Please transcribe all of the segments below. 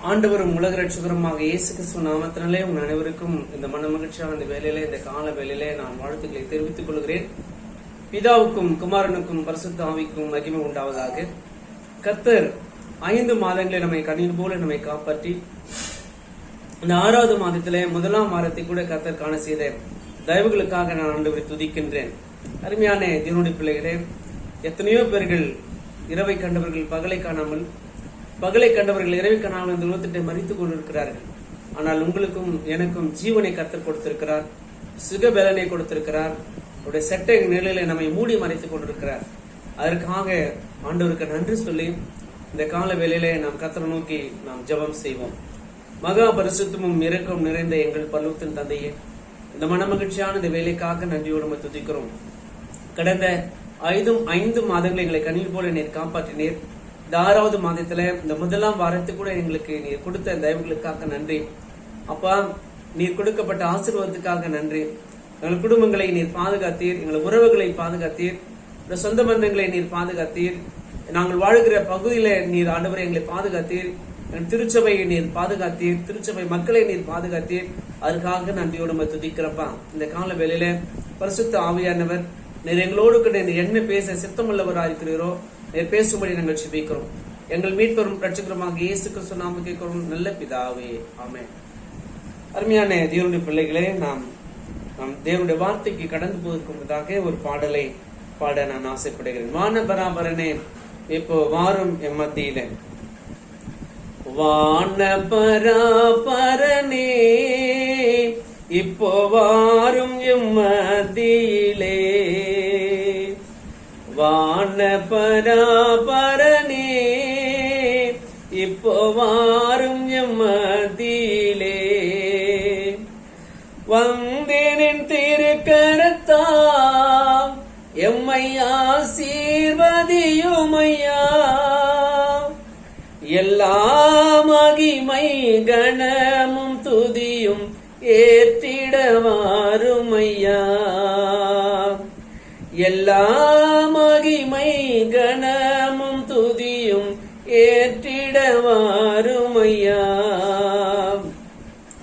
ஆண்டவரும் உலக ரட்சகருமாக இயேசு கிறிஸ்துவ நாமத்தினாலே உங்கள் அனைவருக்கும் இந்த மன மகிழ்ச்சியான இந்த வேலையிலே, இந்த கால வேலையிலே நான் வாழ்த்துக்களை தெரிவித்துக் கொள்கிறேன். பிதாவுக்கும் குமாரனுக்கும் பரிசுத்த ஆவிக்கும் மகிமை உண்டாவதாக. கர்த்தர் 5 மாதங்களை நம்மை கண்ணீர் போல நம்மை காப்பாற்றி இந்த 6வது மாதத்திலே 1ஆம் வாரத்தை கூட கர்த்தர் காண செய்த தயவுகளுக்காக நான் ஆண்டவரை துதிக்கின்றேன். அருமையான தேவனுடைய பிள்ளைகளே, எத்தனையோ பேர்கள் இரவை கண்டவர்கள் பகலை காணாமல், பகலை கண்டவர்கள் இரவை காணாமல் இந்த உலகத்தை மறித்துக் கொண்டிருக்கிறார்கள். ஆனால் உங்களுக்கும் எனக்கும் ஜீவனை கர்த்தர் கொடுத்திருக்கிறார், சுகபலனை கொடுத்திருக்கிறார், அவருடைய சட்டை நிலையில நம்மை மூடி மறைத்துக் கொண்டிருக்கிறார். அதற்காக ஆண்டவருக்கு நன்றி சொல்லி இந்த கால வேளையிலே நாம் கர்த்தரை நோக்கி நாம் ஜெபம் செய்வோம். மகா பரிசுத்தமும் இரக்கம் நிறைந்த எங்கள் பரலோகத்தின் தந்தையே, இந்த மனமகிழ்ச்சியான இந்த வேலைக்காக நன்றியோடு துதிக்கிறோம். கடந்த 5 மாதங்களை எங்களை கண்ணீர் போல நீர் காப்பாற்றினீர். இந்த 6வது மாதத்துல இந்த 1ஆம் வாரத்துக்கு கூட எங்களுக்கு நீர் கொடுத்த தயவுகளுக்காக நன்றி அப்பா. நீர் கொடுக்கப்பட்ட ஆசீர்வாதத்துக்காக நன்றி. எங்கள் குடும்பங்களை நீர் பாதுகாத்தீர், எங்கள் உறவுகளை பாதுகாத்தீர், இந்த சொந்த பந்தங்களை நீர் பாதுகாத்தீர். நாங்கள் வாழ்கிற பகுதியில நீர் ஆண்டவரை எங்களை பாதுகாத்தீர். திருச்சபையை நீர் பாதுகாத்தீர், திருச்சபை மக்களை நீர் பாதுகாத்தீர். அதற்காக நன்றியோடு துதிக்கிறப்பா. இந்த கால வேளையில பரிசுத்த ஆவியானவர் நீர் எங்களோடு கூட என்ன பேச சித்தமுள்ளவராயிருக்கிறீரோ நீர் பேசும்படி நாங்கள் ஜெபிக்கிறோம். எங்கள் மீட்பரும் ரட்சகருமாக இயேசு கிறிஸ்து நாமத்தில் கேட்கிறோம் நல்ல பிதாவே, ஆமென். அருமையான தேவனுடைய பிள்ளைகளே, நாம் தேவனுடைய வார்த்தைக்கு கடந்து போவதற்காக ஒரு பாடலை பாட நான் ஆசைப்படுகிறேன். வான பராபரனே இப்போ வாரும் எம் மத்தியில. வான பராபரனே இப்போ வாரும் எம் மத்தியிலே. வான பராபரனே இப்போ வாரும் எம் மத்தியிலே. வந்தேனின் திருக்கரத்தாம் எம்மை ஆசீர்வதியுமையா. எல்லா மகிமை கணமும் துதியும் ஏற்றிடவாருமையா. எல்லா மகிமை கணமும் துதியும் ஏற்றிடவாருமையா.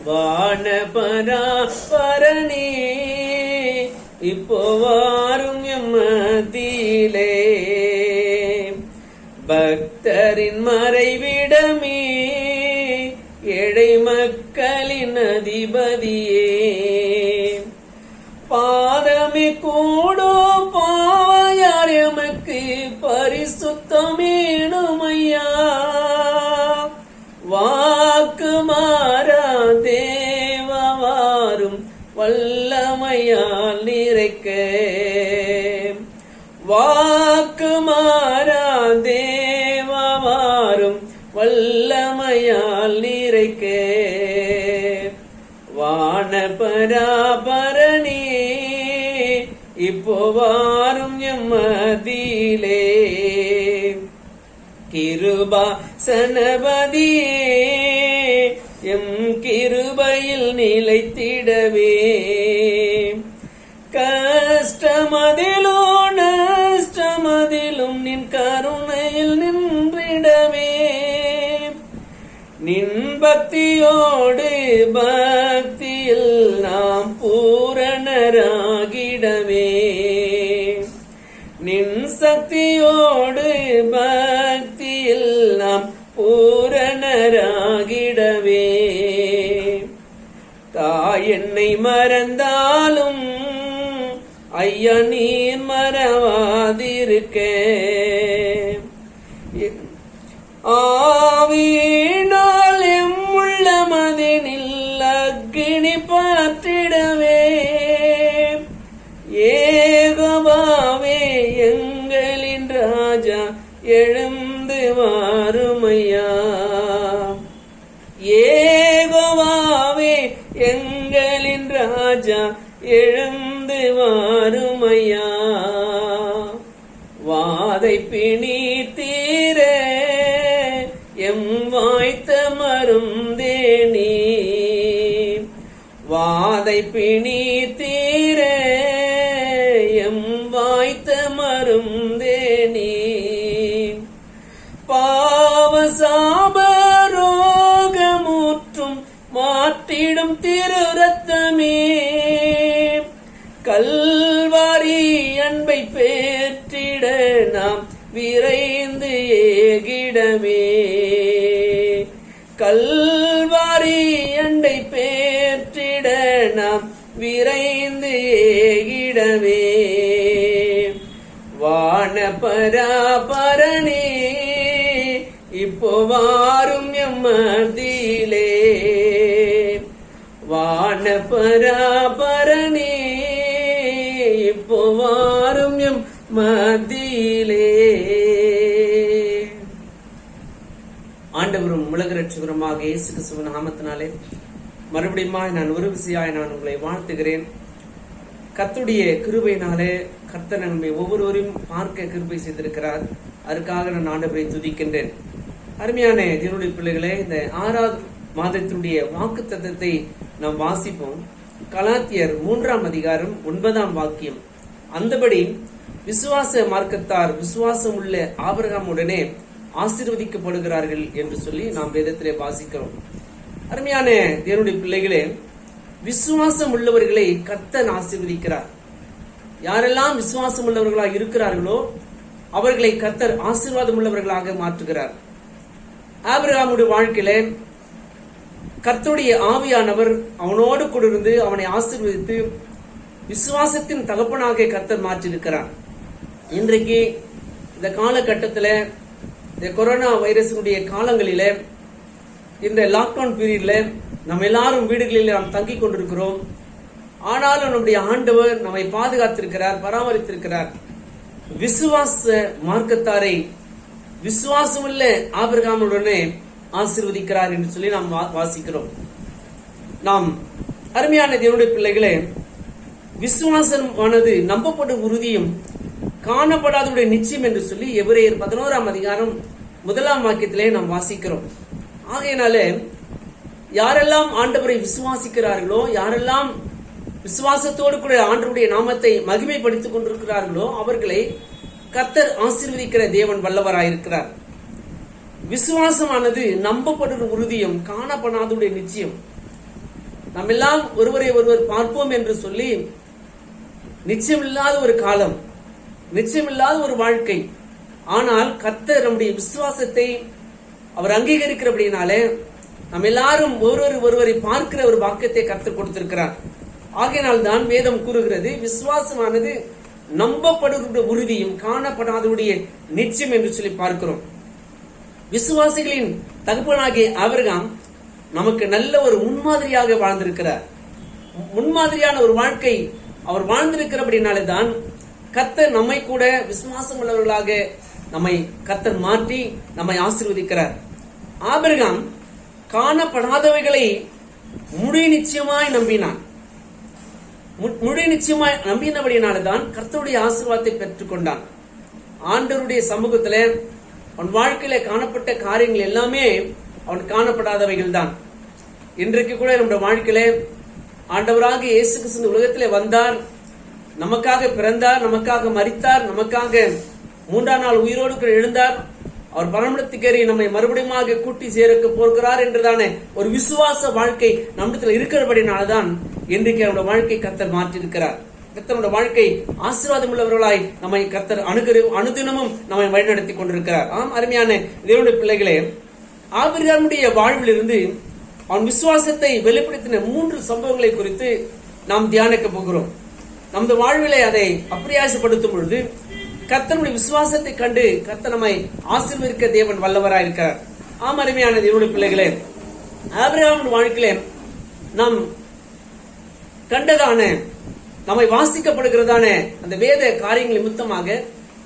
வான பராபரனே இப்போ வாரும் எம் மத்தியிலே. பக்தரின் மறைவிடமே, ஏழை மக்களின் அதிபதியே. பாதமே கூடும் பாவையார் எமக்கு பரிசுத்தமேனுமையா. வாக்கு மாறா தேவவாரும் வல்லமையால் நிறைக்க. வாக்கு மாறா தேவவாரும் வல்லமையால் நிறைக்க. வான பராபரனே இப்போ வாரும் எம் மத்தியிலே. கிருபா சனபதியே எம் கிருபையில் நிலைத்திடவே. கஷ்டமதிலோ நஷ்டமதிலும் நின் கருணையில் நின்றிடவே. நின் பக்தியோடு பக்தியில் நாம் பூரணராகிடவே. நின் சக்தியோடு பக்தியில் நாம் பூரணராகிடவே. தாய் என்னை மறந்தாலும் ஐயா நீர் மறவாதிருக்க. ஆவியினால் எம் உள்ளமதினில் அக்கினி பற்றிடவே. ஏகோவாவே எங்களின் ராஜா எழுந்து வாருமையா. ஏகோவாவே எங்களின் ராஜா எழுந்து வாருமையா. வாதை பிணி தீர எம் வாய்த்த மருந்தேனி. வாதை பிணி தீர எம் வாய்த்த மருந்தேனி. பாவசாபரோக கல்வாரி அண்டை பேற்றிட நாம் விரைந்து ஏகிடவே. வான பராபரனே இப்போ வாரும் எம்மதியிலே. வான பராபரனே இப்போ வாரும் எம் மத்தியிலே. ஆண்டவரும் உலக ரட்சகருமாக இயேசு கிறிஸ்துவின் நாமத்தினாலே மறுபடியும் நான் ஒரு விசையாய் நான் உங்களை வாழ்த்துகிறேன். கர்த்தருடைய கிருபையினாலே கர்த்தர் நம்மை ஒவ்வொருவரையும் பார்க்க கிருபை செய்திருக்கிறார். அதற்காக நான் ஆண்டவரை துதிக்கின்றேன். அருமையான தேவனுடைய பிள்ளைகளே, இந்த 6வது மாதத்தினுடைய வாக்குத்தத்தத்தை நாம் வாசிப்போம். கலாத்தியர் 3ஆம் அதிகாரம் 9ஆம் வாக்கியம். அந்தபடி விசுவாச மார்க்கத்தார் விசுவாசம் உள்ள ஆபிரகாமுடனே ஆசீர்வதிக்கப்படுகிறார்கள் என்று சொல்லி நாம் வேதத்திலே வாசிக்கிறோம். அருமையான தேவனுடைய பிள்ளைகளே, விசுவாசம் உள்ளவர்களை கர்த்தர் ஆசீர்வதிக்கிறார். யாரெல்லாம் விசுவாசம் உள்ளவர்களாக இருக்கிறார்களோ அவர்களை கர்த்தர் ஆசீர்வாதம் உள்ளவர்களாக மாற்றுகிறார். ஆபிரகாமுடைய வாழ்க்கையில கர்த்தருடைய ஆவியானவர் அவனோடு கூட இருந்து அவனை ஆசீர்வதித்து விசுவாசத்தின் தகப்பனாக கர்த்தர் மாற்றியிருக்கிறார். இன்றைக்கு இந்த காலகட்டத்தில், இந்த கொரோனா வைரஸினுடைய காலங்களில, இந்த லாக்டவுன் பீரியட்ல நம்ம எல்லாரும் வீடுகளில் நாம் தங்கி கொண்டிருக்கிறோம். ஆனாலும் நம்முடைய ஆண்டவர் நம்மை பாதுகாத்திருக்கிறார், பராமரித்திருக்கிறார். விசுவாச மார்க்கத்தாரை விசுவாசமுள்ள ஆபிரகாமுடனே ஆசீர்வதிக்கிறார் என்று சொல்லி நாம் வாசிக்கிறோம். நாம் அருமையான தேவனுடைய பிள்ளைகளே, விசுவாசமானது நம்பப்படும் உறுதியும் காணப்படாதவுடைய நிச்சயம் என்று சொல்லி எபிரேயர் 11ஆம் அதிகாரம் 1ஆம் வாக்கியத்திலே நாம் வாசிக்கிறோம். ஆகையினால யாரெல்லாம் ஆண்டவரை விசுவாசிக்கிறார்களோ, யாரெல்லாம் விசுவாசத்தோடு கூட ஆண்டவருடைய நாமத்தை மகிமைப்படுத்திக் கொண்டிருக்கிறார்களோ அவர்களை கர்த்தர் ஆசீர்வதிக்கிற தேவன் வல்லவராயிருக்கிறார். விசுவாசமானது நம்பப்படும் உறுதியும் காணப்படாதவுடைய நிச்சயம். நம்ம எல்லாம் ஒருவரை ஒருவர் பார்ப்போம் என்று சொல்லி நிச்சயமில்லாத ஒரு காலம், நிச்சயமில்லாத ஒரு வாழ்க்கை. ஆனால் கர்த்தர் நம்முடைய விசுவாசத்தை அவர் அங்கீகரிக்கிறபடினாலே நம்ம எல்லாரும் ஒருவரை பார்க்கிற ஒரு வாக்கியத்தை கர்த்தர் கொடுத்திருக்கிறார். ஆகையினால் தான் வேதம் கூறுகிறது, விசுவாசமானது நம்பப்படுகிற உறுதியும் காணப்படாதவுடைய நிச்சயம் என்று சொல்லி பார்க்கிறோம். விசுவாசிகளின் தகப்பனாகிய ஆபிரகாம் நமக்கு நல்ல ஒரு முன்மாதிரியாக வாழ்ந்திருக்கிறார். முன்மாதிரியான ஒரு வாழ்க்கை அவர் வாழ்ந்திருக்கிறபடினாலே தான் கர்த்தர் நம்மை கூட விசுவாசம் உள்ளவர்களாக நம்மை கர்த்தர் மாற்றி நம்மை ஆசீர்வதிக்கிறார். ஆபிரகாம் காணப்படாதவைகளை முழு நிச்சயமாய் நம்பினான். முழு நிச்சயமாய் நம்பினபடினால்தான் கர்த்தருடைய ஆசீர்வாதத்தை பெற்றுக் கொண்டான். ஆண்டவருடைய சமூகத்தில அவன் வாழ்க்கையில காணப்பட்ட காரியங்கள் எல்லாமே அவன் காணப்படாதவைகள் தான். இன்றைக்கு கூட நம்முடைய வாழ்க்கையில ஆண்டவராக இயேசு கிறிஸ்து உலகத்திலே வந்தார், நமக்காக பிறந்தார், நமக்காக மரித்தார், நமக்காக 3ஆம் நாள் உயிரோடு எழுந்தார். அவர் பரமண்டத்துக்கேறி நம்மை மறுபடியும் கூட்டி சேர்க்க போகிறார் என்றுதானே ஒரு விசுவாச வாழ்க்கை நம்மிடத்தில் இருக்கிறபடினால்தான் இன்றைக்கு நம்முடைய வாழ்க்கை கர்த்தர் மாற்றியிருக்கிறார். கர்த்தருடைய வாழ்க்கை ஆசீர்வாதம் உள்ளவர்களாய் நம்மை கர்த்தர் அனுதினமும் நம்மை வழிநடத்தி கொண்டிருக்கிறார். ஆம், அருமையான தேவனுடைய பிள்ளைகளே, ஆபிரகாமுடைய வாழ்விலிருந்து அவன் விசுவாசத்தை வெளிப்படுத்தின 3 சம்பவங்களை குறித்து நாம் தியானிக்க போகிறோம். நமது வாழ்விலே அதை அப்பிரயாசப்படுத்தும் பொழுது கர்த்தருடைய விசுவாசத்தை கண்டு கர்த்தர் நம்மை ஆசீர்வதிக்க தேவன் வல்லவராயிருக்கிறார். ஆம், அருமையான தேவனுடைய பிள்ளைகளே, ஆபிரகாமுடைய வாழ்க்கையிலே நாம் கண்டதான, நம்மை வாசிக்கப்படுகிறதான அந்த வேத காரியங்கள் நிமித்தமாக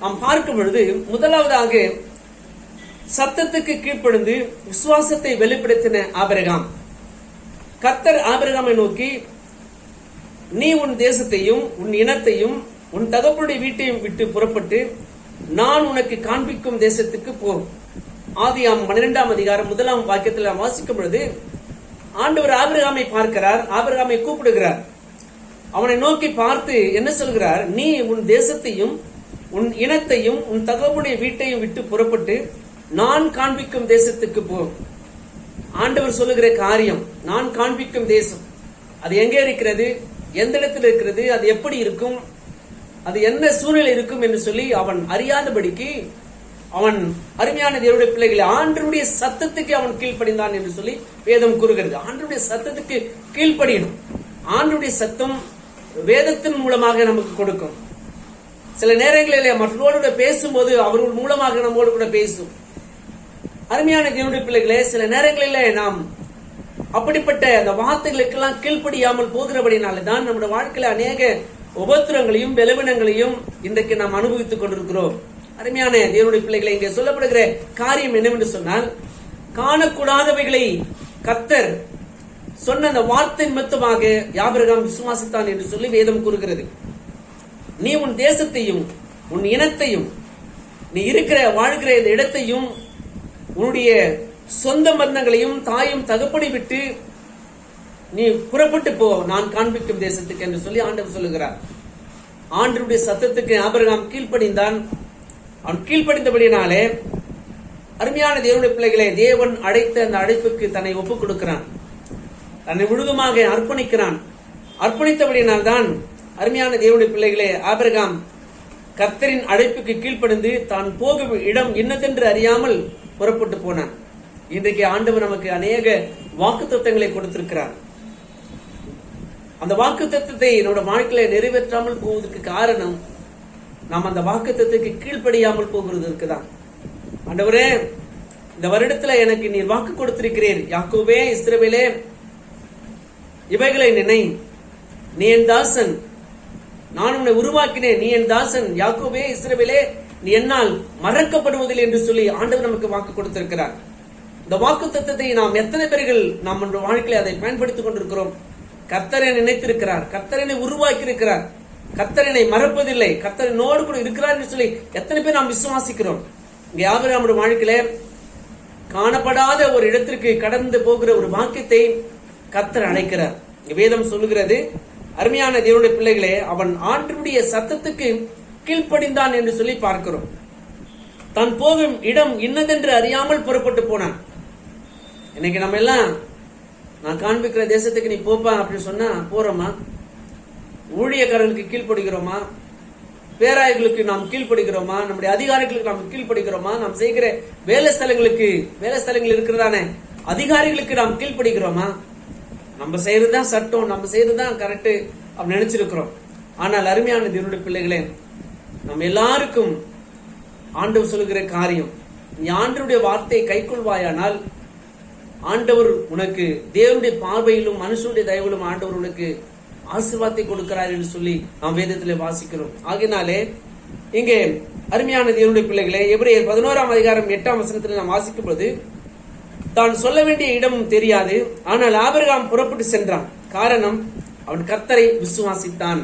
நாம் பார்க்கும் பொழுது, முதலாவதாக சத்தத்துக்கு கீழ்ப்படிந்து விசுவாசத்தை வெளிப்படுத்தின ஆபிரகாம். கர்த்தர் ஆபிரகாமை நோக்கி, நீ உன் தேசத்தையும் உன் இனத்தையும் உன் தகப்பனுடைய வீட்டையும் விட்டு புறப்பட்டு நான் உனக்கு காண்பிக்கும் தேசத்துக்கு போ. ஆதியாம் 12ஆம் அதிகாரம் 1ஆம் வாக்கியத்தில் வாசிக்கும் பொழுது ஆண்டவர் ஆபிரகாமை பார்க்கிறார், ஆபிரகாமை கூப்பிடுகிறார். அவனை நோக்கி பார்த்து என்ன சொல்கிறார்? நீ உன் தேசத்தையும் உன் இனத்தையும் உன் தகப்பனுடைய வீட்டையும் விட்டு புறப்பட்டு நான் காண்பிக்கும் தேசத்துக்கு போ. ஆண்டவர் சொல்லுகிற காரியம், நான் காண்பிக்கும் தேசம், அது எங்கே இருக்கிறது, எந்த இடத்தில் இருக்கிறது, அது எப்படி இருக்கும், அது என்ன சூழ்நிலை இருக்கும் என்று சொல்லி அவன் அறியாதபடிக்கு அவன் அருமையான தேவனுடைய பிள்ளைகளை ஆண்டவருடைய சத்தத்துக்கு அவன் கீழ்ப்படிந்தான் என்று சொல்லி வேதம் கூறுகிறது. ஆண்டவருடைய சத்தத்துக்கு கீழ்ப்படியணும். ஆண்டவருடைய சத்தம் வேதத்தின் மூலமாக நமக்கு கொடுக்கும். சில நேரங்களிலே மற்றவர்களோடு பேசும்போது அவர்கள் மூலமாக நம்மோடு கூட பேசும். அருமையான தேவனுடைய பிள்ளைகளே, சில நேரங்களிலே நாம் அப்படிப்பட்ட அந்த வார்த்தைகளுக்கெல்லாம் கீழ்ப்படியாமல் போகிறபடினாலே தான் நம்முடைய வாழ்க்கையில அநேக உபத்திரங்களையும் பலவீனங்களையும் இன்றைக்கு நாம் அனுபவித்துக் கொண்டிருக்கிறோம். அருமையான தேவனுடைய பிள்ளைகளை, இங்கே சொல்லப்படுகிற காரியம் என்னவென்று சொன்னால், காணக்கூடாதவைகளை கர்த்தர் சொன்ன அந்த வார்த்தை நிமித்தமாக ஆபிரகாம் விசுவாசித்தான் என்று சொல்லி வேதம் கூறுகிறது. நீ உன் தேசத்தையும் உன் இனத்தையும் நீ இருக்கிற வாழ்கிற இந்த இடத்தையும் உன்னுடைய சொந்த பந்தங்களையும் தாயும் தகப்பனை விட்டு நீ புறப்பட்டு போ, நான் காண்பிக்கும் தேசத்துக்கு என்று சொல்லி ஆண்டவர் சொல்லுகிறார். ஆண்டவருடைய சத்தத்துக்கு ஆபிரகாம் கீழ்ப்படிந்தான். அவன் கீழ்ப்படிந்தபடினாலே அருமையான தேவனுடைய பிள்ளைகளை, தேவன் அழைத்த அந்த அழைப்புக்கு தன்னை ஒப்புக் கொடுக்கிறான், தன்னை முழுதுமாக அர்ப்பணிக்கிறான். அர்ப்பணித்தபடினால் தான் அருமையான தேவனுடைய பிள்ளைகளே, ஆபிரகாம் கர்த்தரின் அழைப்புக்கு கீழ்ப்படிந்து தான் போகும் இடம் இன்னதென்று அறியாமல் புறப்பட்டு போனான். இன்றைக்கு ஆண்டவர் நமக்கு அநேக வாக்குத்தத்தங்களை கொடுத்திருக்கிறார். அந்த வாக்குத்தத்தத்தை நம்முடைய வாழ்க்கையில நிறைவேற்றாமல் போவதற்கு காரணம் நாம் அந்த வாக்குத்தத்துக்கு கீழ்ப்படியாமல் போகிறதுக்கு தான். ஆண்டவரே, இந்த வருடத்துல எனக்கு நீர் வாக்கு கொடுத்திருக்கிறீர், யாக்கோபே இஸ்ரவேலே இவைகளை நினை, நீ என் தாசன், நான் உன்னை உருவாக்கினேன், நீ என் தாசன், யாக்கோபே இஸ்ரவேலே நீ என்னால் மறக்கப்படுவதில்லை என்று சொல்லி ஆண்டவர் நமக்கு வாக்கு கொடுத்திருக்கிறார். இந்த வாக்கு தத்தத்தை நாம் எத்தனை பேர்கள் நாம் நம்முடைய வாழ்க்கையில அதை பயன்படுத்திக் கொண்டிருக்கிறோம்? கர்த்தரை நினைத்திருக்கிறார், கர்த்தரை உருவாக்கி இருக்கிறார், கர்த்தரை மறப்பதில்லை, கர்த்தரனோடு கூட இருக்கிறார் என்று சொல்லி எத்தனை பேர் நாம் விசுவாசிக்கிறோம்? இங்கே ஆபிரகாமுடைய வாழ்க்கையில காணப்படாத ஒரு இடத்திற்கு கடந்து போகிற ஒரு வாக்கியத்தை கர்த்தர் அழைக்கிறார். வேதம் சொல்லுகிறது, அருமையான தேவனுடைய பிள்ளைகளே, அவன் ஆண்டவருடைய சத்தத்துக்கு கீழ்ப்படிந்தான் என்று சொல்லி பார்க்கிறோம். தான் போகும் இடம் இன்னதென்று அறியாமல் புறப்பட்டு போனான். இன்னைக்கு நம்ம எல்லாம் நான் காண்பிக்கிற தேசத்துக்கு நீ போப்பா அப்படின்னு சொன்னா போறோமா? ஊழியக்காரர்களுக்கு கீழ்ப்படுகிறோமா? பேராயர்களுக்கு நாம் கீழ்ப்படுகிறோமா? நம்முடைய அதிகாரிகளுக்கு நாம் கீழ்ப்படுகிறோமா? நாம் செய்கிற வேலை ஸ்தலங்கள் இருக்கிறதானே அதிகாரிகளுக்கு நாம் கீழ்ப்படுகிறோமா? நம்ம செய்யறதுதான் சட்டம், நம்ம செய்யறதுதான் கரெக்ட் அப்படின்னு நினைச்சிருக்கிறோம். ஆனால் அருமையான தேவனுடைய பிள்ளைகளே, நம்ம எல்லாருக்கும் ஆண்டவர் சொல்லுகிற காரியம், நீ ஆண்டவருடைய வார்த்தையை கைக்கொள்வாயானால் ஆண்டவர் உனக்கு தேவனுடைய பார்வையிலும் மனுஷனுடைய தயவிலும் ஆண்டவர் உனக்கு ஆசீர்வாதத்தை கொடுக்கிறார் என்று சொல்லி நாம் வேதத்திலே வாசிக்கிறோம். ஆகினாலே இங்கே அருமையான தேவனுடைய பிள்ளைகளே, எபிரேயர் 11ஆம் அதிகாரம் 8ஆம் வசனத்தில் நாம் வாசிக்கும் பொழுது, தான் சொல்ல வேண்டிய இடமும் தெரியாது, ஆனால் ஆபிரகாம் புறப்பட்டு சென்றான், காரணம் அவன் கர்த்தரை விசுவாசித்தான்.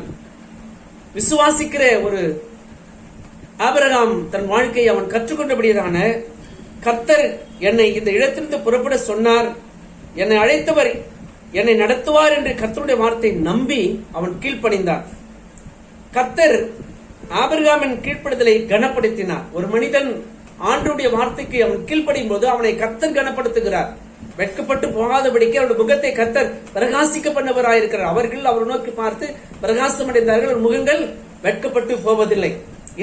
விசுவாசிக்கிற ஒரு ஆபிரகாம் தன் வாழ்க்கையை அவன் கற்றுக்கொண்டபடியான கர்த்தர் என்னை இந்த இடத்திலிருந்து புறப்பட சொன்னார், என்னை அழைத்தவர் என்னை நடத்துவார் என்று கர்த்தருடைய வார்த்தை நம்பி அவன் கீழ்ப்படிந்தான். கர்த்தர் ஆபிரகாமின் கீழ்ப்படுதலை கனப்படுத்தினார். ஒரு மனிதன் ஆண்டவருடைய வார்த்தைக்கு அவன் கீழ்ப்படியும் போது அவனை கர்த்தர் கனப்படுத்துகிறார். வெட்கப்பட்டு போகாதபடிக்கு அவருடைய முகத்தை கர்த்தர் பிரகாசிக்க பண்ணவராயிருக்கிறார். அவர்கள் அவர் நோக்கி பார்த்து பிரகாசம் அடைந்தார்கள், முகங்கள் வெட்கப்பட்டு போவதில்லை.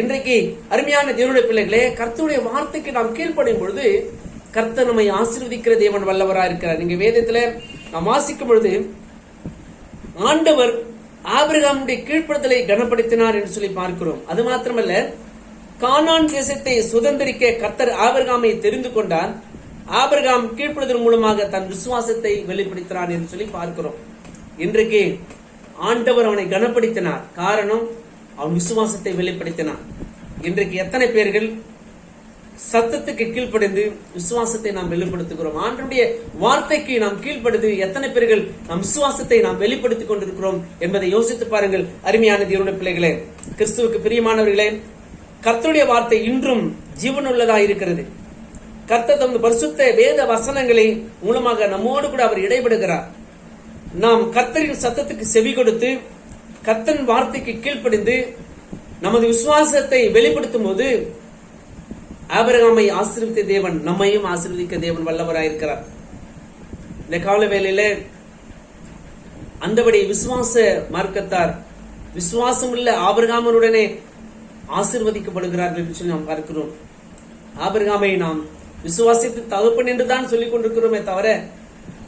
இன்றைக்கு அருமையான தேவனுடைய பிள்ளைகளே, கர்த்தருடைய வார்த்தைக்கு நாம் கீழ்ப்படும் பொழுது கர்த்தர் நம்மை ஆசீர்வதிக்கிற தேவன் வல்லவராக இருக்கிறார். நீங்க வேதத்துல நாம் வாசிக்கும் பொழுது ஆண்டவர் ஆபிரகாமுடைய கீழ்ப்படுதலை கனப்படுத்தினார் என்று சொல்லி பார்க்கிறோம். அது மாத்திரமல்ல, கானான் தேசத்தை சுதந்திரிக்க கர்த்தர் ஆபிரகாமை தெரிந்து கொண்டார். ஆபிரகாம் கீழ்ப்படுதல் மூலமாக தன் விசுவாசத்தை வெளிப்படுத்தினார் என்று சொல்லி பார்க்கிறோம். இன்றைக்கு ஆண்டவர் அவனை கனப்படுத்தினார், காரணம் அவன் விசுவாசத்தை வெளிப்படுத்தினான். இன்றைக்கு எத்தனை பேர்கள் சத்தத்துக்கு கீழ்ப்படிந்து விசுவாசத்தை நாம் வெளிப்படுத்துகிறோம்? ஆண்டவருடைய வார்த்தைக்கு நாம் கீழ்ப்படுது எத்தனை பேர்கள் நம் விசுவாசத்தை நாம் வெளிப்படுத்திக் கொண்டிருக்கிறோம் என்பதை யோசித்து பாருங்கள். அருமையான தேவனுடைய பிள்ளைகளே, கிறிஸ்துவுக்கு பிரியமானவர்களே, கர்த்தருடைய வார்த்தை இன்றும் ஜீவனுள்ளதாக இருக்கிறது. கர்த்தர் தமது பரிசுத்த வேத வசனங்களை மூலமாக நம்மோடு கூட அவர் இடைபடுகிறார். நாம் கர்த்தரின் சத்தத்துக்கு செவி கொடுத்து கர்த்தரின் வார்த்தைக்கு கீழ்ப்படிந்து நமது விசுவாசத்தை வெளிப்படுத்தும் போது ஆபிரகாமை ஆசீர்வதித்த தேவன் நம்மையும் ஆசீர்வதிக்க தேவன் வல்லவராயிருக்கிறார். இந்த கால வேளையில அந்தபடி விசுவாச மார்க்கத்தார் விசுவாசம் உள்ள ஆபிரகாமனுடனே ஆசீர்வதிக்கப்படுகிறார்கள் என்று சொல்லி நாம் பார்க்கிறோம். ஆபிரகாமை நாம் விசுவாசித்து தகப்பன் என்று தான் சொல்லிக் கொண்டிருக்கிறோமே தவிர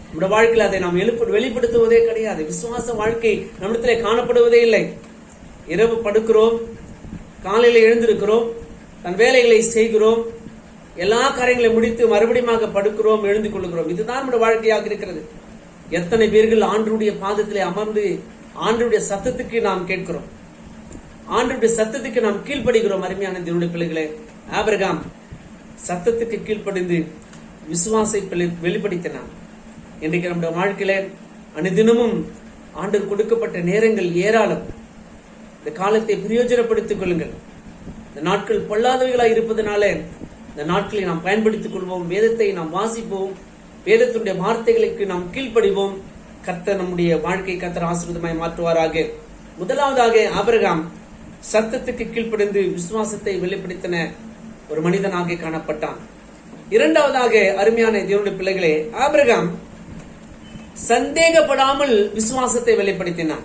நம்முடைய வாழ்க்கையில் அதை நாம் வெளிப்படுத்துவதே கிடையாது. விசுவாச வாழ்க்கை நம்மிடத்திலே காணப்படுவதே இல்லை. இரவு படுக்கிறோம், காலையில எழுந்திருக்கிறோம், தன் வேலைகளை செய்கிறோம், எல்லா காரியங்களையும் முடித்து மறுபடியும் படுக்கிறோம், எழுந்து கொள்ளுகிறோம். இதுதான் நம்முடைய வாழ்க்கையாக இருக்கிறது. எத்தனை பேர்கள் ஆண்டவருடைய பாதத்திலே அமர்ந்து ஆண்டவருடைய சத்தத்துக்கு நாம் கேட்கிறோம், ஆண்டவருடைய சத்தத்துக்கு நாம் கீழ்ப்படுகிறோம். அருமையான தேவனுடைய பிள்ளைகளே, ஆபிரகாம் சத்தத்துக்கு கீழ்ப்படிந்து விசுவாசத்தை வெளிப்படுத்தினான். இன்றைக்கு நம்முடைய வாழ்க்கையில அனுதினமும் ஆண்டவர் கொடுக்கப்பட்ட நேரங்கள் ஏராளம். இந்த காலத்தை பிரயோஜனப்படுத்திக் கொள்ளுங்கள். இந்த நாட்கள் பொல்லாதவைகளாக இருப்பதனால இந்த நாட்களை நாம் பயன்படுத்திக் கொள்வோம். வேதத்தை நாம் வாசிப்போம், வேதத்தினுடைய வார்த்தைகளுக்கு நாம் கீழ்ப்படிவோம். கர்த்தர் நம்முடைய வாழ்க்கை கர்த்தர் ஆசீர்வாதமாய் மாற்றுவாராக. முதலாவதாக ஆபிரகாம் சத்தத்துக்கு கீழ்ப்படிந்து விசுவாசத்தை வெளிப்படுத்தின ஒரு மனிதனாக காணப்பட்டான். இரண்டாவதாக அருமையான தேவனுடைய பிள்ளைகளே, ஆபிரகாம் சந்தேகப்படாமல் விசுவாசத்தை வெளிப்படுத்தினான்.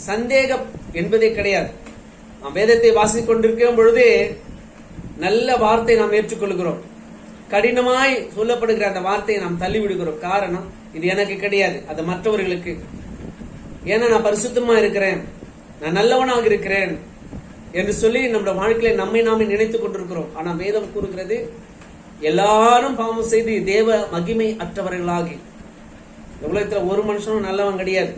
சந்தேகம் என்பதே கிடையாது. நாம் வேதத்தை வாசித்துக் கொண்டிருக்கும் பொழுதே நல்ல வார்த்தை நாம் ஏற்றுக்கொள்கிறோம், கடினமாய் சொல்லப்படுகிற அந்த வார்த்தையை நாம் தள்ளிவிடுகிறோம். காரணம், இது எனக்கு கிடையாது, அது மற்றவர்களுக்கு. ஏன்னா நான் பரிசுத்தமா இருக்கிறேன், நான் நல்லவனாக இருக்கிறேன் என்று சொல்லி நம்முடைய வாழ்க்கையில நம்மை நாமே நினைத்துக் கொண்டிருக்கிறோம். ஆனா வேதம் கூறுகிறது, எல்லாரும் பாவம் செய்து தேவ மகிமை அற்றவர்களாகி. உலகத்துல ஒரு மனுஷனும் நல்லவன் கிடையாது.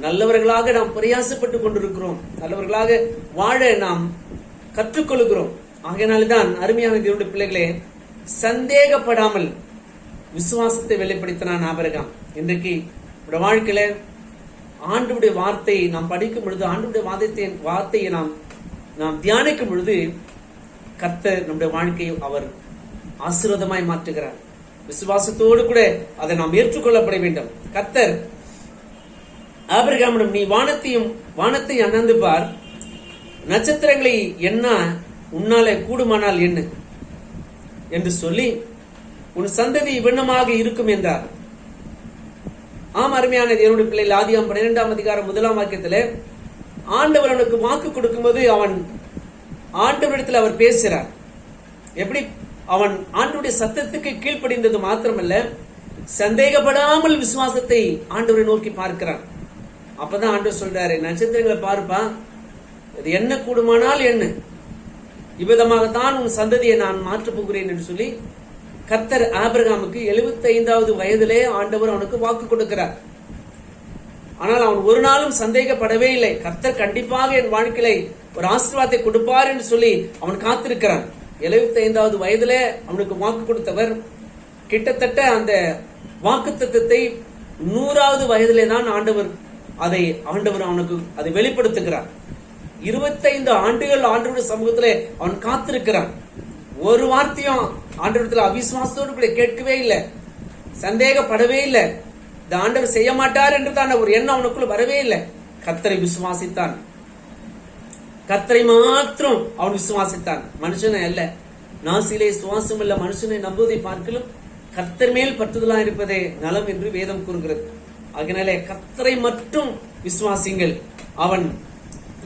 நல்லவர்களாக நாம் பிரயாசப்பட்டு கொண்டிருக்கிறோம், நல்லவர்களாக வாழ நாம் கற்றுக்கொள்கிறோம். ஆகையினால்தான் அருமையான தேவனுடைய பிள்ளைகளே, சந்தேகப்படாமல் விசுவாசத்தை வெளிப்படுத்தினான் ஆபிரகாம். இன்றைக்கு வாழ்க்கையில ஆண்டவருடைய வார்த்தையை நாம் படிக்கும் பொழுது, ஆண்டவருடைய வார்த்தையை நாம் தியானிக்கும் பொழுது கர்த்தர் நம்முடைய வாழ்க்கையை அவர் ஆசீர்வாதமாய் மாற்றுகிறார். விசுவாசத்தோடு கூட அதை நாம் ஏற்றுக்கொள்ளப்பட வேண்டும். கர்த்தர் ஆபிரகாமிடம், நீ வானத்தை அண்ணாந்து பார், நட்சத்திரங்களை என்ன உன்னாலே கூடுமானால் என்ன என்று சொல்லி உன் சந்ததி இவ்வண்ணமாக இருக்கும் என்றார். ஆம் அருமையான தேவனுடைய பிள்ளைகள், ஆதியாகமம் 12ஆம் அதிகாரம் 1ஆம் வாக்கியத்தில் ஆண்டவர் அவனுக்கு வாக்கு கொடுக்கும்போது அவன் ஆண்டவரிடத்தில் அவர் பேசுகிறார். எப்படி அவன் ஆண்டவருடைய சத்தத்துக்கு கீழ்ப்படிந்தது மாத்திரமல்ல, சந்தேகப்படாமல் விசுவாசத்தை ஆண்டவரை நோக்கி பார்க்கிறான். அப்பதான் ஆண்டவர் சொல்றாரு, நட்சத்திரங்களை பார்ப்பா, அது என்ன கூடுமானால் என்ன, இவ்விதமாகத்தான் உன் சந்ததியை நான் மாற்றப் போகிறேன் என்று சொல்லி கர்த்தர் ஆபிரகாமுக்கு 75வது வயதிலே ஆண்டவர் அவனுக்கு வாக்கு கொடுக்கிறார். ஆனால் அவன் ஒரு நாளும் சந்தேகப்படவே இல்லை. கர்த்தர் கண்டிப்பாக என் வாழ்க்கையில ஒரு ஆசீர்வாதத்தை கொடுப்பார் என்று சொல்லி அவன் காத்திருக்கிறான். 75வது வயதிலே அவனுக்கு வாக்கு கொடுத்தவர் கிட்டத்தட்ட அந்த வாக்கு தத்தத்தை 100வது வயதிலே தான் ஆண்டவர் அவனுக்கு அதை வெளிப்படுத்துகிறார். 25 ஆண்டுகள் ஆண்டவருடைய சமூகத்திலே அவன் காத்திருக்கிறான். ஒரு வார்த்தையும் ஆண்டவரத்தில் அவிசுவாசத்தோடு கூட கேட்கவே இல்லை, சந்தேகப்படவே இல்லை. இந்த ஆண்டவர் செய்ய மாட்டார் என்று தான் ஒரு எண்ணம் அவனுக்குள்ள வரவே இல்லை. கர்த்தரை விசுவாசித்தான், கர்த்தரை மாத்திரம் அவன் விசுவாசித்தான், மனுஷனை அல்ல. நாசிலே சுவாசம் இல்ல மனுஷனை நம்புவதை பார்க்கலும் கர்த்தர் மேல் பற்றுதலா இருப்பதே நலம் என்று வேதம் கூறுகிறது. அதனாலே கர்த்தரை மட்டும் விசுவாசிங்கள். அவன்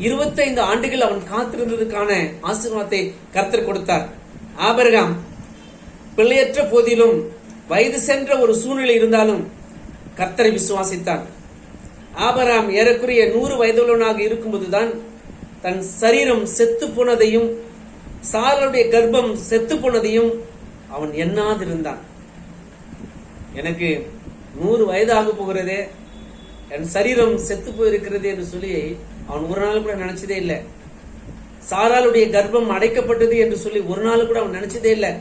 25 ஆண்டுகள் அவன் காத்திருந்ததுக்கான ஆசீர்வாதத்தை கர்த்தர் கொடுத்தார். ஆபிரகாம் பிள்ளையற்ற போதிலும் வயது சென்ற ஒரு சூழ்நிலை இருந்தாலும் கர்த்தரை விசுவாசித்தான். ஆபிரகாம் ஏறக்குறைய 100 வயதுள்ளவனாக இருக்கும்போதுதான் தன் சரீரம் செத்து போனதையும் சாராளுடைய கர்ப்பம் செத்து போனதையும் அவன் எண்ணாதிருந்தான். எனக்கு 100 வயதாக போகிறதே, என் சரீரம் செத்து போயிருக்கிறது என்று சொல்லி அவன் ஒரு நாள் கூட நினைச்சதே இல்லை. சாராளுடைய கர்ப்பம் அடைக்கப்பட்டது என்று சொல்லி ஒரு நாள் கூட அவன் நினைச்சதே இல்லை.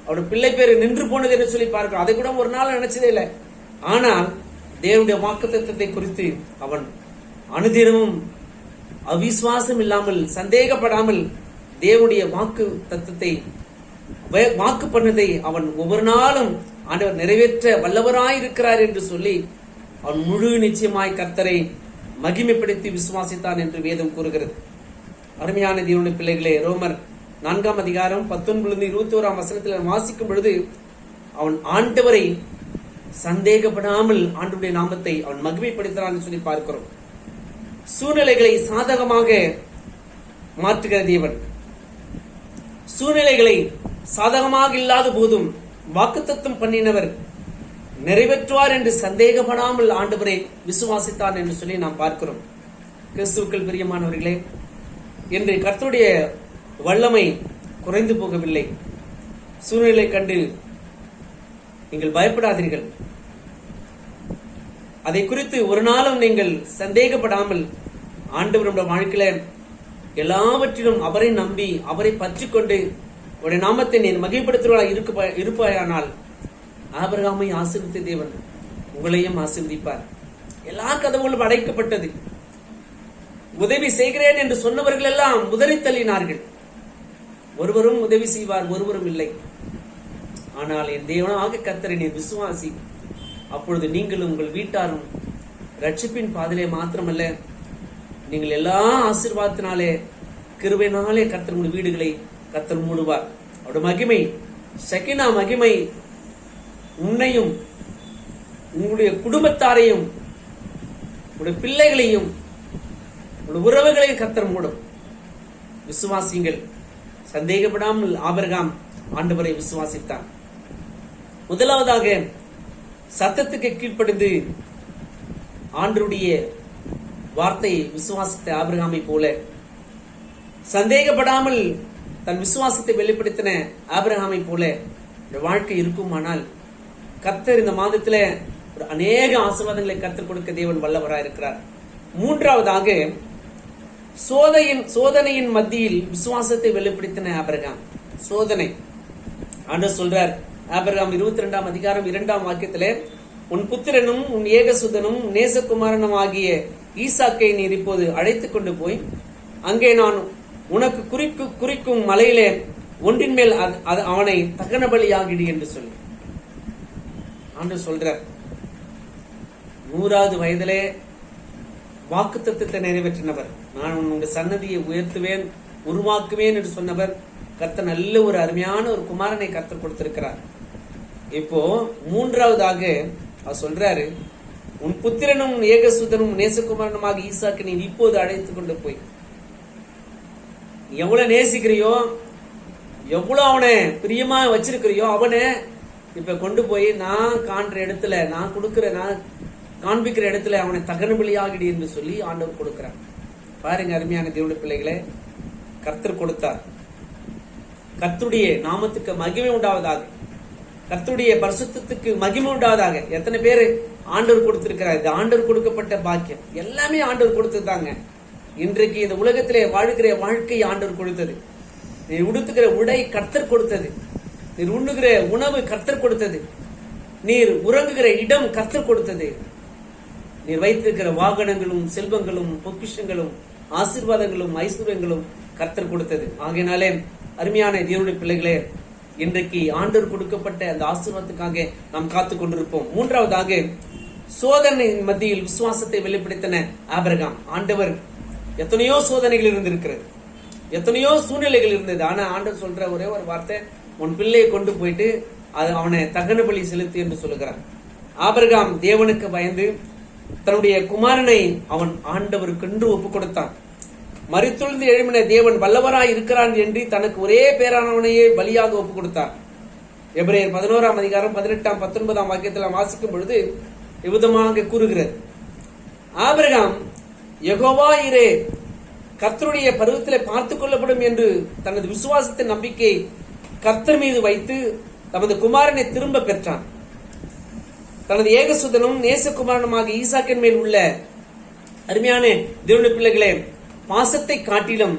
அவருடைய பிள்ளை பேரு நின்று போனது என்று சொல்லி பார்க்கிறோம், அதை கூட ஒரு நாள் நினைச்சதே இல்லை. ஆனால் தேவனுடைய வாக்குத்தத்தத்தை குறித்து அவன் அனுதினமும் அவிசுவாசம் இல்லாமல் சந்தேகப்படாமல் தேவனுடைய வாக்கு தத்தத்தை வாக்கு பண்ணதை அவன் ஒவ்வொரு நாளும் ஆண்டவர் நிறைவேற்ற வல்லவராயிருக்கிறார் என்று சொல்லி அவன் முழு நிச்சயமாய் கர்த்தரை மகிமைப்படுத்தி விசுவாசித்தான் என்று வேதம் கூறுகிறது. அருமையான தேவனுடைய பிள்ளைகளே, ரோமர் 4ஆம் அதிகாரம் 19-21 வசனத்தில் வாசிக்கும் பொழுது அவன் ஆண்டவரை சந்தேகப்படாமல் ஆண்டவருடைய நாமத்தை அவன் மகிமைப்படுத்தினான் சொல்லி பார்க்கிறோம். சூழ்நிலைகளை சாதகமாக மாற்றுகிற தேவன், சூழ்நிலைகளை சாதகமாக இல்லாத போதும் வாக்குத்தத்தம் பண்ணினவர் நிறைவேற்றுவார் என்று சந்தேகப்படாமல் ஆண்டவரை விசுவாசித்தார் என்று சொல்லி நாம் பார்க்கிறோம். கிறிஸ்துவுக்குள் பிரியமானவர்களே, இன்று கர்த்தருடைய வல்லமை குறைந்து போகவில்லை. சூழ்நிலை கண்டு நீங்கள் பயப்படாதீர்கள். அதை குறித்து ஒரு நாளும் நீங்கள் சந்தேகப்படாமல் ஆண்டவருடைய வாழ்க்கையில எல்லாவற்றிலும் அவரை நம்பி அவரை பற்றி கொண்டு அவருடைய நாமத்தை நீர் மகிமைப்படுத்துவதாக இருப்பாயானால் ஆபிரகாமை ஆசீர்வதித்த தேவன் உங்களையும் ஆசீர்வதிப்பார். எல்லா கதவுகளும் அடைக்கப்பட்டது. உதவி செய்கிறேன் என்று சொன்னவர்கள் எல்லாம் உதறி தள்ளினார்கள். ஒருவரும் உதவி செய்வார், ஒருவரும் இல்லை. ஆனால் என் தேவனாக கர்த்தரை நீர் விசுவாசி, அப்பொழுது நீங்களும் உங்கள் வீட்டாரும் ரட்சிப்பின் பாதையிலே மாத்திரமல்ல, நீங்கள் எல்லா ஆசீர்வாதத்தினாலே கிருபையினாலே கர்த்தர் உங்கள் வீடுகளை கர்த்தர் மூடுவார். அவருடைய மகிமை, ஷெகினா மகிமை உன்னையும் உங்களுடைய குடும்பத்தாரையும் உங்களுடைய பிள்ளைகளையும் உங்களுடைய உறவுகளையும் கர்த்தர் மூடும். விசுவாசிங்கள். சந்தேகப்படாமல் ஆபிரகாம் ஆண்டவரை விசுவாசித்தான். முதலாவதாக சத்தத்துக்கு கீழ்ப்படிந்து ஆண்டவருடைய வார்த்தையை விசுவாசித்த ஆபிரகாமை போல சந்தேகப்படாமல் தன் விசுவாசத்தை வெளிப்படுத்தின ஆபிரகாமை போல வாழ்க்கை இருக்குமானால் கர்த்தர் இந்த மாதத்துல ஒரு அநேக ஆசீர்வாதங்களை கர்த்தர் கொடுக்க தேவன் வல்லவராக இருக்கிறார். மூன்றாவதாக சோதனையின் மத்தியில் விசுவாசத்தை வெளிப்படுத்தின ஆபிரகாம். சோதனை ஆண்டவர் சொல்றார், ஆபிரகாம் 22ஆம் அதிகாரம் 2ஆம் வாக்கியத்திலே, உன் புத்திரனும் உன் ஏகசுதனும் நேசகுமாரனும் ஆகிய ஈசாக்கை நீர் இப்போது அழைத்துக் கொண்டு போய் அங்கே நான் உனக்கு குறிக்கும் மலையிலே ஒன்றின் மேல் அவனை தகன பலியாகிடு என்று சொல்லி ஆண்டவர் சொல்றார். 100வது வயதிலே வாக்குத்தத்தத்தை நிறைவேற்றினவர், நான் உன்னுடைய சன்னதியை உயர்த்துவேன் உருவாக்குவேன் என்று சொன்னவர் கர்த்தர் நல்ல ஒரு அருமையான ஒரு குமாரனை கர்த்தர் கொடுத்திருக்கிறார். இப்போ மூன்றாவதாக அவர் சொல்றாரு, உன் புத்திரனும் ஏகசுதனும் நேசகுமாரனுமாக ஈசாக்கு நீ இப்போது அழைத்துக் கொண்டு போய், எவ்வளவு நேசிக்கிறியோ எவ்வளவு அவனை பிரியமா வச்சிருக்கிறியோ அவனை இப்ப கொண்டு போய் நான் காண்ற இடத்துல, நான் காண்பிக்கிற இடத்துல அவனை தகன பலியாகிடு என்று சொல்லி ஆண்டவர் கொடுக்கிறார். பாருங்க அருமையான தேவனுடைய பிள்ளைகளே, கர்த்தர் கொடுத்தார். கர்த்தருடைய நாமத்துக்கு மகிமை உண்டாவதாக, கர்த்தருடைய பரிசுத்தத்துக்கு மகிமை உண்டாவதாக. எத்தனை பேரு ஆண்டவர் கொடுத்திருக்கிறார்? இது ஆண்டவர் கொடுக்கப்பட்ட பாக்கியம். எல்லாமே ஆண்டவர் கொடுத்ததாங்க. இன்றைக்கு இந்த உலகத்திலே வாழ்கிற வாழ்க்கை ஆண்டவர் கொடுத்தது. நீ உடுத்துகிற உடை கர்த்தர் கொடுத்தது. நீர் உண்ணுகிற உணவு கர்த்தர் கொடுத்தது. நீர் உறங்குகிற இடம் கர்த்தர் கொடுத்தது. நீர் வைத்திருக்கிற வாகனங்களும் செல்வங்களும் பொக்கிஷங்களும் ஆசீர்வாதங்களும் ஐஸ்வர்யங்களும் கர்த்தர் கொடுத்தது. ஆகையினாலே அருமையான தேவனுடைய பிள்ளைகளே, இன்றைக்கு ஆண்டவர் கொடுக்கப்பட்ட அந்த ஆசீர்வாதத்துக்காக நாம் காத்துக் கொண்டிருப்போம். மூன்றாவதாக சோதனையின் மத்தியில் விசுவாசத்தை வெளிப்படுத்தின ஆபிரகாம். ஆண்டவர் எத்தனையோ சோதனைகள் இருந்திருக்கிறது, எத்தனையோ சூழ்நிலைகள் இருந்தது. ஆனா ஆண்டவர் சொல்ற ஒரே ஒரு வார்த்தை, உன் பிள்ளையை கொண்டு போயிட்டு அவனை தகன பலி செலுத்து என்று சொல்லுகிறார். ஆபிரகாம் தேவனுக்கு பயந்து தன்னுடைய குமாரனை அவன் ஆண்டவருக்கென்று ஒப்புக் கொடுத்தான். மரித்தொழுந்து எழுப்பின தேவன் வல்லவராய் இருக்கிறான் என்று தனக்கு ஒரே பேரானவனையே பலியாக ஒப்புக் கொடுத்தார். எபிரேயர் 11ஆம் அதிகாரம் 18ஆம் 19ஆம் வாக்கியத்தில் வாசிக்கும் பொழுது விதமாக கூறுகிறது, ஆபிரகாம் யெகோவா இரே கர்த்தருடைய பருவத்திலே பார்த்துக் கொள்ளப்படும் என்று தனது விசுவாசத்தின் நம்பிக்கை கர்த்தர் மீது வைத்து தமது குமாரனை திரும்ப பெற்றான். தனது ஏகசுதனும் நேசகுமாரனுமாக ஈசாக்கின் மேல் உள்ள அருமையான தேவனுடைய பிள்ளைகளே, பாசத்தை காட்டிலும்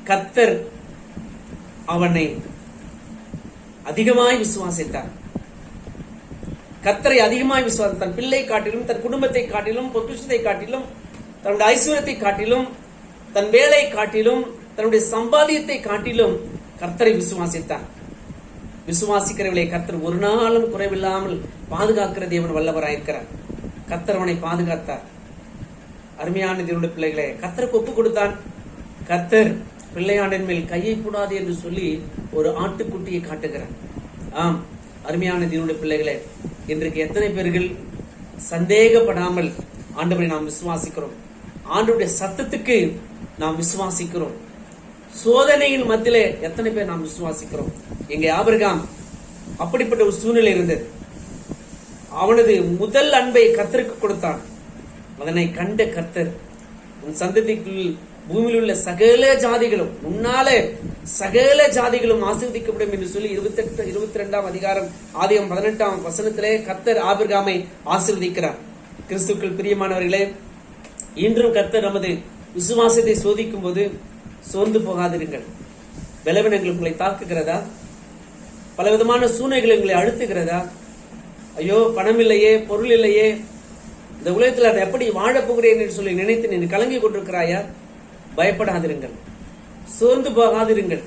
கர்த்தர் அவனை அதிகமாய் விசுவாசித்தார். கர்த்தரை அதிகமாய் விசுவாசித்தார். தன் பிள்ளை காட்டிலும், தன் குடும்பத்தை காட்டிலும், பொக்கிஷத்தை காட்டிலும், தன்னுடைய ஐஸ்வர்யத்தை காட்டிலும், தன் வேலை காட்டிலும், தன்னுடைய சம்பாதியத்தை காட்டிலும் கர்த்தரை விசுவாசித்தார். விசுவாசிக்கிறவர்களை கர்த்தர் ஒரு நாளும் குறைவில்லாமல் பாதுகாக்கிற தேவன் வல்லவராயிருக்கிறார். கர்த்தர் அவனை பாதுகாத்தார். அருமையான தேவனுடைய பிள்ளைகளை கர்த்தருக்கு ஒப்பு கொடுத்தான். கர்த்தர் பிள்ளையாண்டின் மேல் கையை கூடாது என்று சொல்லி ஒரு ஆட்டுக்குட்டியை காட்டுகிறார். ஆம் அருமையான தேவனுடைய பிள்ளைகளை, இன்றைக்கு எத்தனை பேர்கள் சந்தேகப்படாமல் ஆண்டவரை நாம் விசுவாசிக்கிறோம், ஆண்டவருடைய சத்தத்துக்கு நாம் விசுவாசிக்கிறோம். சோதனையின் மத்தியிலே எத்தனை பேர் நாம் விசுவாசிக்கிறோம்? எங்க ஆபிரகாம் அப்படிப்பட்ட ஒரு சூழ்நிலை இருந்தது. அவனது முதல் அன்பை கர்த்தருக்கு கொடுத்தான். அதனை கண்ட கர்த்தர், உன் சந்ததிக்குள் பூமியில் உள்ள சகல ஜாதிகளும், முன்னாலே சகல ஜாதிகளும் ஆசீர்வதிக்கப்படும் என்று சொல்லி 22 அதிகாரம் ஆதியாகமம் 18 வசனத்திலே கர்த்தர் ஆபிரகாமை ஆசீர்வதிக்கிறார். கிறிஸ்துக்கள் பிரியமானவர்களே, இன்றும் கர்த்தர் நமது விசுவாசத்தை சோதிக்கும் போது சோர்ந்து போகாதிருங்கள். பலவீனங்கள் உங்களை தாக்குகிறதா? பலவிதமான சூழ்நிலைகள் உங்களை அழுத்துகிறதா? ஐயோ, பணம் இல்லையே, பொருள் இல்லையே, இந்த உலகத்தில் அதை எப்படி வாழப் போகிறேன் என்று சொல்லி நினைத்து நீ கலங்கி கொண்டிருக்கிறாயா? பயப்படாதிருங்கள், சோர்ந்து போகாதிருங்கள்.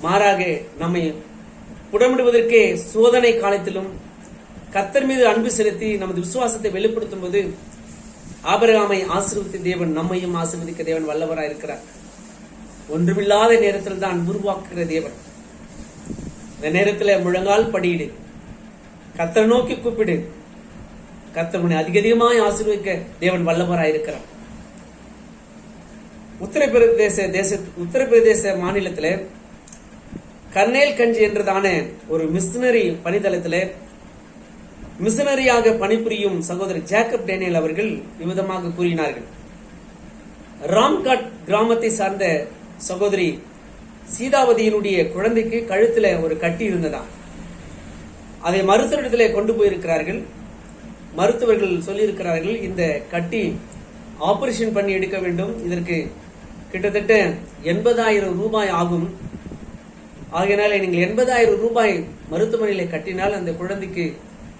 மாறாக நம்மை புடமிடுவதற்கே சோதனை காலத்திலும் கர்த்தர் மீது அன்பு செலுத்தி நமது விசுவாசத்தை வெளிப்படுத்தும் போது ஆபிரகாமை ஆசீர்வதித்த தேவன் நம்மையும் ஆசீர்வதிக்க தேவன் வல்லவராய் இருக்கிறார். ஒன்றுமில்லாத நேரத்தில் தான் உருவாக்குகிற தேவன். இந்த நேரத்தில் முழங்கால் படியிடு, கர்த்தரை நோக்கி கூப்பிடு. கர்த்தர் உன்னை அதிகமாய் ஆசீர்வதிக்க தேவன் வல்லவராய் இருக்கிறார். உத்தரப்பிரதேச மாநிலத்தில் கர்னேல் கஞ்சி என்றதான ஒரு மிஷனரி பணித்தளத்தில் மிஷனரியாக பணிபுரியும் சகோதரர் ஜேக்கப் டேனியல் அவர்கள் இவ்விதமாக கூறினார்கள். ராம்காட் கிராமத்தை சார்ந்த சகோதரி சீதாவதியினுடைய குழந்தைக்கு கழுத்துல ஒரு கட்டி இருந்ததா. அதை மருத்துவரிடத்திலே கொண்டு போயிருக்கிறார்கள். மருத்துவர்கள் சொல்லியிருக்கிறார்கள், இந்த கட்டி ஆபரேஷன் பண்ணி எடுக்க வேண்டும், இதற்கு கிட்டத்தட்ட 80,000 ரூபாய் ஆகும். ஆகையினால நீங்கள் 80,000 ரூபாய் மருத்துவமனையில கட்டினால் அந்த குழந்தைக்கு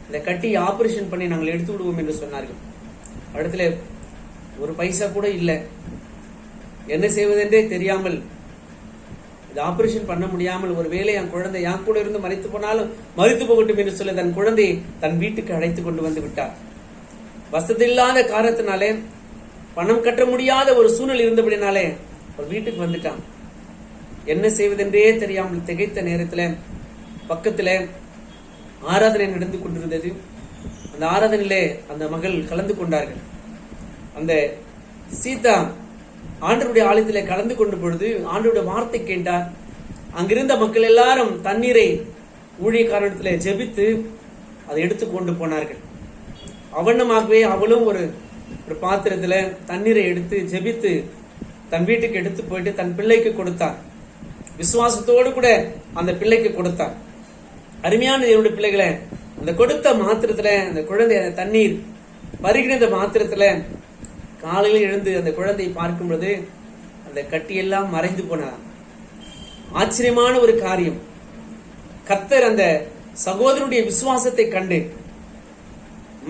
இந்த கட்டி ஆபரேஷன் பண்ணி நாங்கள் எடுத்து விடுவோம் என்று சொன்னார்கள். இடத்துல ஒரு பைசா கூட இல்லை. என்ன செய்வதென்றே தெரியாமல், இது ஆபரேஷன் பண்ண முடியாமல், ஒருவேளை என் குழந்தை என் கூட இருந்து மறித்து போனாலும் மறித்து போகட்டும் என்று சொல்லி தன் குழந்தையை தன் வீட்டுக்கு அழைத்து கொண்டு வந்து விட்டார். வசதி இல்லாத காரணத்தினாலே, பணம் கட்ட முடியாத ஒரு சூழ்நிலை இருந்தபடினாலே ஒரு வீட்டுக்கு வந்துட்டான். என்ன செய்வதென்றே தெரியாமல் திகைத்த நேரத்தில் பக்கத்தில் ஆராதனை நடந்து கொண்டிருந்தது. அந்த ஆராதனையிலே அந்த மகள் கலந்து கொண்டார்கள். அந்த சீதா ஆண்டவருடைய ஆலயத்திலே கலந்து கொண்ட பொழுது ஆண்டவருடைய வார்த்தை கேட்டார். அங்கிருந்த மக்கள் எல்லாரும் தண்ணீரை ஊழியக்காரத்திலே ஜெபித்து அதை எடுத்து கொண்டு போனார்கள். அவனமாகவே அவளும் ஒரு பாத்திரத்துல தண்ணீரை எடுத்து ஜெபித்து தன் வீட்டுக்கு எடுத்து போயிட்டு தன் பிள்ளைக்கு கொடுத்தார். விசுவாசத்தோடு கூட அந்த பிள்ளைக்கு கொடுத்தார். அருமையான என்னுடைய பிள்ளைகளை, அந்த கொடுத்த மாத்திரத்துல அந்த குழந்தை தண்ணீர் பருகின மாத்திரத்துல காலையில் எழுந்து அந்த குழந்தையை பார்க்கும் பொழுது அந்த கட்டியெல்லாம் மறைந்து போனார். ஆச்சரியமான ஒரு காரியம். கர்த்தர் அந்த சகோதரனுடைய விசுவாசத்தை கண்டு,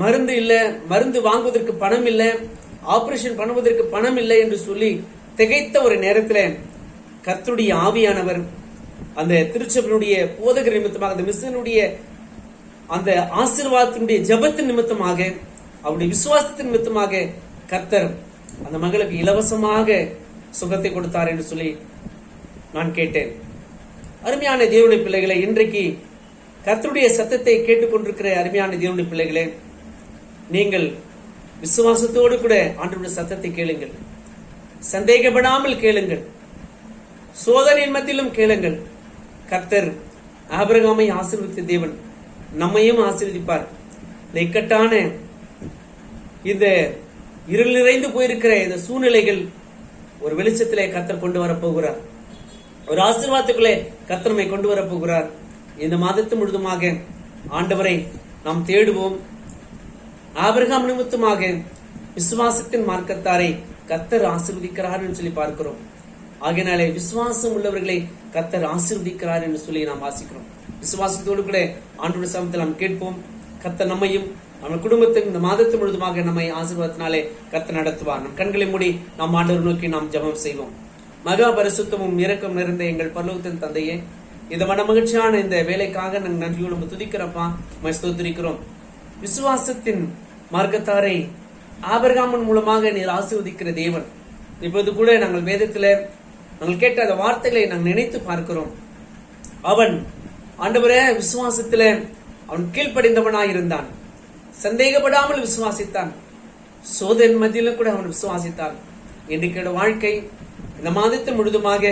மருந்து இல்ல, மருந்து வாங்குவதற்கு பணம் இல்ல, ஆபரேஷன் பண்ணுவதற்கு பணம் இல்லை என்று சொல்லி திகைத்த ஒரு நேரத்தில் கர்த்தருடைய ஆவியானவர் அந்த திருச்சபையினுடைய போதகர் நிமித்தமாக, அந்த மிஷனுடைய அந்த ஆசீர்வாதத்தினுடைய ஜபத்தின் நிமித்தமாக, அவருடைய விசுவாசத்தின் நிமித்தமாக கர்த்தர் அந்த மகளுக்கு இலவசமாக சுகத்தை கொடுத்தார் என்று சொல்லி நான் கேட்டேன். அருமையான தேவனுடைய பிள்ளைகளை, இன்றைக்கு கர்த்தருடைய சத்தத்தை கேட்டுக்கொண்டிருக்கிற அருமையான தேவனுடைய பிள்ளைகளே, நீங்கள் விசுவாசத்தோடு கூட ஆண்டவருடைய சத்தத்தை கேளுங்கள். சந்தேகப்படாமல் கேளுங்கள். சோதனையின் மத்தியிலும் கேளுங்கள். கர்த்தர் ஆபிரகாமை ஆசீர்வதித்த தேவன் நம்மையும் ஆசீர்வதிப்பார். இந்த இக்கட்டான, இந்த இருள் நிறைந்து போயிருக்கிற இந்த சூழ்நிலைகள் ஒரு வெளிச்சத்திலே கர்த்தர் கொண்டு வரப்போகிறார். ஒரு ஆசீர்வாதத்துக்குள்ளே கர்த்தர் நம்மை கொண்டு வரப்போகிறார். இந்த மாதத்து முழுதுமாக ஆண்டவரை நாம் தேடுவோம். ஆபிரகாம் நிமித்தமாக விசுவாசத்தின் மார்க்கத்தாரை கர்த்தர் ஆசீர்வதிக்கிறார் என்று சொல்லி பார்க்கிறோம். ஆகையினாலே விசுவாசம் உள்ளவர்களை கர்த்தர் ஆசீர்வதிக்கிறார் என்று சொல்லி நாம் வாசிக்கிறோம். விசுவாசத்தோடு கூட ஆண்டவருடைய சமூகத்தில் நாம் கேட்போம். கர்த்தர் நம்மையும் நம்ம குடும்பத்தின் இந்த மாதத்து முழுதுமாக நம்மை ஆசீர்வாதத்தினாலே கர்த்தர் நடத்துவார். நம் கண்களை மூடி நாம் ஆண்டவர் நோக்கி நாம் ஜெபம் செய்வோம். மகா பரிசுத்தமும் இரக்கம் நிறைந்த எங்கள் பரலோகத்தின் தந்தையே, இந்த மன மகிழ்ச்சியான இந்த வேலைக்காக நாங்கள் நன்றியோடு துதிக்கிறப்பா, ஸ்தோத்திரிக்கிறோம். விசுவாசத்தின் மார்க்கத்தாரை ஆபிரகாமின் மூலமாக நீர் ஆசீர்வதிக்கிற தேவன். இப்போது கூட நாங்கள் வேதத்தில் நாங்கள் கேட்ட அந்த வார்த்தைகளை நாங்கள் நினைத்து பார்க்கிறோம். அவன் ஆண்டவரே விசுவாசத்துல அவன் கீழ்ப்படிந்தவனாய் இருந்தான். சந்தேகப்படாமல் விசுவாசித்தான். சோதனை மத்தியிலும் கூட அவன் விசுவாசித்தான். இன்றைக்கு வாழ்க்கை இந்த மாதத்தின் முழுதுமாக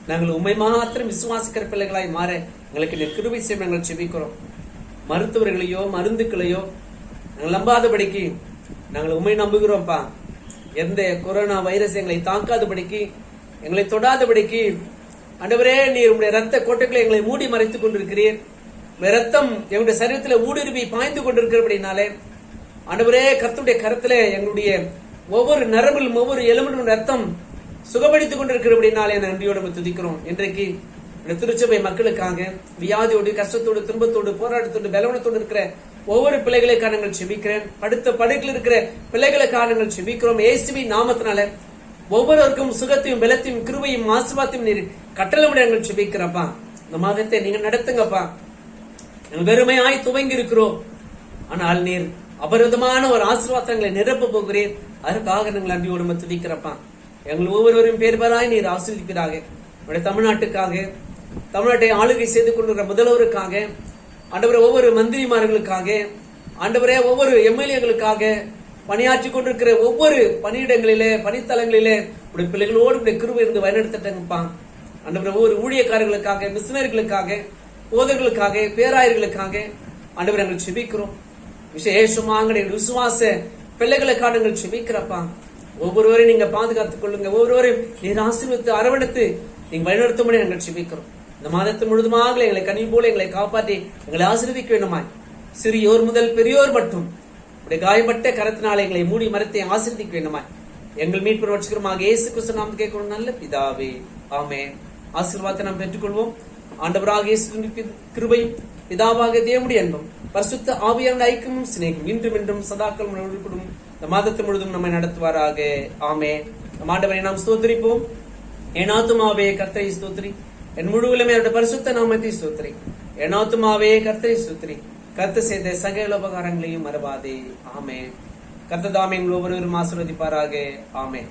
நாங்கள் உண்மை மாத்திரம் விசுவாசிக்கிற பிள்ளைகளாய் மாற எங்களுக்கு கிருபை செய்ய நாங்கள் செபிக்கிறோம். மருத்துவர்களையோ மருந்துக்களையோ நாங்கள் நம்பாதபடிக்கு நாங்கள் உண்மை நம்புகிறோம்ப்பா. எந்த கொரோனா வைரஸ் எங்களை தாக்காதபடிக்கு, எங்களை தொடாதபடிக்கு ஆண்டவரே, நீர் உங்களுடைய ரத்த கோட்டைகளை எங்களை மூடி மறைத்துக் கொண்டிருக்கிறீர். ரத்தம் எங்களுடைய சரீரத்தில் ஊடுருவி பாய்ந்து கொண்டிருக்கிறபடினாலே ஆண்டவரே, கர்த்தருடைய கரத்துல எங்களுடைய ஒவ்வொரு நரம்பிலும் ஒவ்வொரு எலும்பிலும் ரத்தம் சுகப்படுத்திக் கொண்டிருக்கிறபடினாலே நன்றியோடு துதிக்கிறோம். இன்றைக்கு திருச்சபை மக்களுக்காக வியாதியோடு, கஷ்டத்தோடு, துன்பத்தோடு, போராட்டத்தோடு, பலவனத்தோடு இருக்கிற ஒவ்வொரு பிள்ளைகளுக்காக நாங்கள் செபிக்கிறேன். அடுத்த படுக்கையில் இருக்கிற பிள்ளைகளுக்காக நாங்கள் செபிக்கிறோம். இயேசுவின் நாமத்தினால ஒவ்வொருவருக்கும் சுகத்தையும் பலத்தையும் கிருபையும் ஆசீர்வாதத்தையும் நீர் கட்டளை நாங்கள் செபிக்கிறப்பா. இந்த மாதத்தை நீங்க நடத்துங்கப்பா. நாங்கள் வெறுமையாய் துவங்கி இருக்கிறோம், ஆனால் நீர் அபரிதமான ஒரு ஆசீர்வாதங்களை நிரப்ப போகிறீர். அதற்காக நாங்கள் நன்றியோடு துதிக்கிறப்பா. எங்கள் ஒவ்வொருவரும் பேர்பராய் நீர் ஆசீர்வதிப்பதாக. நம்முடைய தமிழ்நாட்டுக்காக, தமிழ்நாட்டை ஆளுகை செய்து கொண்டிருக்கிற முதல்வருக்காக, ஆண்டவரே ஒவ்வொரு மந்திரிமார்களுக்காக, ஆண்டவரே ஒவ்வொரு எம்எல்ஏகளுக்காக, பணியாற்றி கொண்டிருக்கிற ஒவ்வொரு பணியிடங்களிலே பணித்தலங்களிலே உடைய பிள்ளைகளோடு உடைய கிருபை இருந்து வழிநடத்தட்டங்கப்பா. ஆண்டவரே ஒவ்வொரு ஊழியக்காரர்களுக்காக, மிஷனரிகளுக்காக, போதர்களுக்காக, பேராயர்களுக்காக ஆண்டவரே நாங்கள் செபிக்கிறோம். விசேஷமாக விசுவாச பிள்ளைகளுக்காக நாங்கள் செபிக்கிறப்பா. ஒவ்வொருவரையும் நீங்க பாதுகாத்துக் கொள்ளுங்க. ஒவ்வொருவரையும் நீர் ஆசீர்வதித்து அரவணைத்து நீங்க வழிநடத்தும்படி நாங்கள் செபிக்கிறோம். இந்த மாதத்து முழுதுமாக எங்களை கனி போல எங்களை காப்பாற்றி எங்களை ஆசீர்வதிக்க வேண்டுமாய், சிறியோர் முதல் பெரியோர் மட்டும் உடைய காயப்பட்ட கரத்தினால எங்களை மூடி மரத்தை ஆசீர்வதிக்க வேண்டுமாய் எங்கள் மீட்பு ரட்சகருமாக இயேசு கிறிஸ்து நாமத்தில் கேட்கணும் நல்ல பிதாவே, ஆமென். ஆசீர்வாதத்தை நாம் பெற்றுக்கொள்வோம். ஆண்டவராக இயேசுவின் கிருபை, பிதாவாக தேவனுடைய அன்பும், பரிசுத்த ஆவியானவருடைய ஐக்கியமும் சிநேகம் இன்றும் என்றும் சதாக்கள் முழுவதும் இந்த மாதத்து முழுதும் நம்மை நடத்துவாராக. ஆமென். நம் ஆண்டவரை நாம் ஸ்தோத்திரிப்போம். என் ஆத்துமாவே கர்த்தரை ஸ்தோத்திரி, என் முழு உள்ளமே அவருடைய பரிசுத்த நாமத்தை ஸ்தோத்திரி. என் ஆத்துமாவே கர்த்தரை ஸ்தோத்திரி, கர்த்தர் செய்த சகல உபகாரங்களையும் மறவாதே. ஆமென். கர்த்தர் தாமே ஒவ்வொருவரும் ஆசீர்வதிப்பாராக. ஆமென்.